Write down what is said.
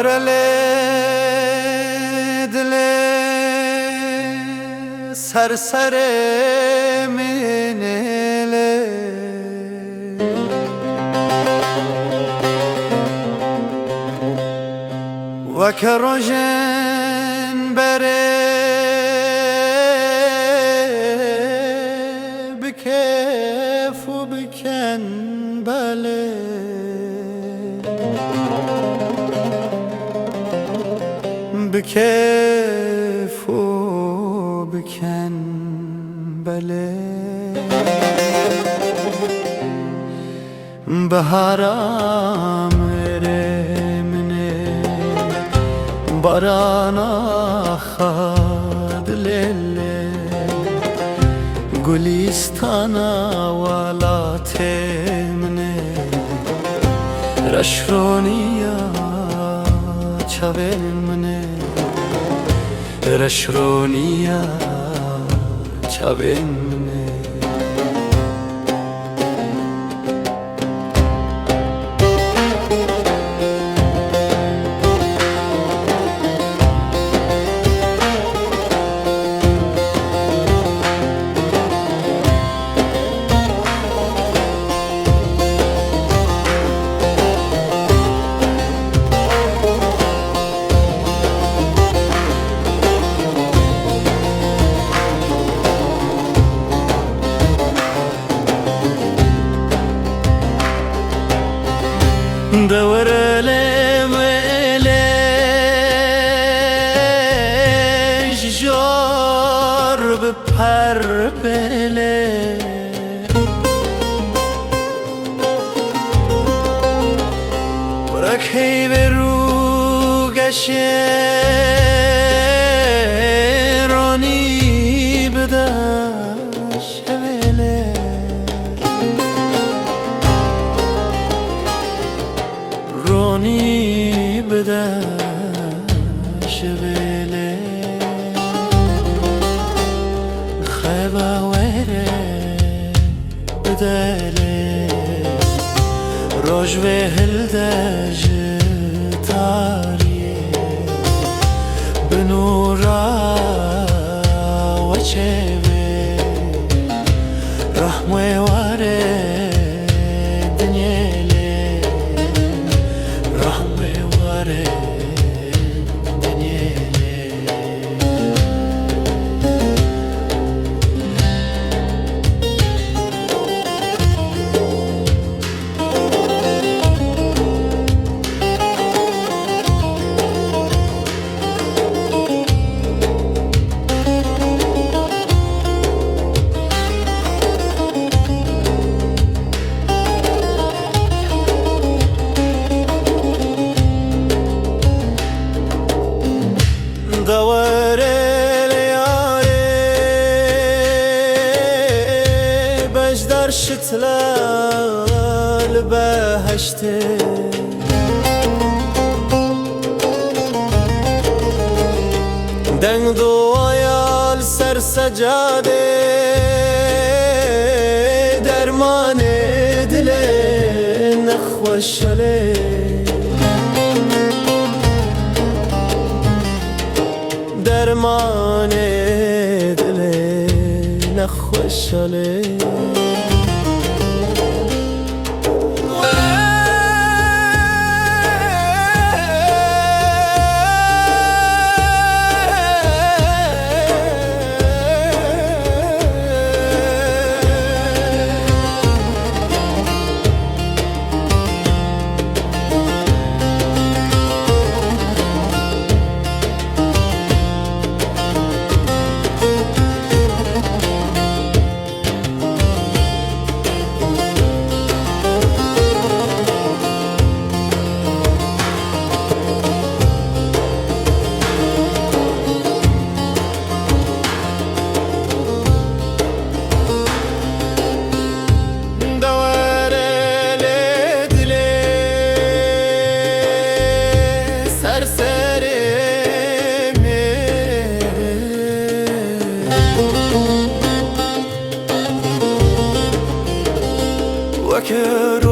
ورله دل سرسر منله و که روشن بره بکف و بکن بله بکف و بکن بله بهارم رمنه باران خد لیله گلیستانا والا تمنه رشرونیا چاول منه رشرونیا چاول منه دور لملش جار بپر بله برکی برو گشه رانی بدش بله رونی بدش بله خیبه وره بدله روش به هلدج تاری بنورا و چه رحمه وره دور لیاره بجدر شتلال بهشته دنگ دوایال سر سجاده درمان دل نخوشله درمان دل نخوشاله وكر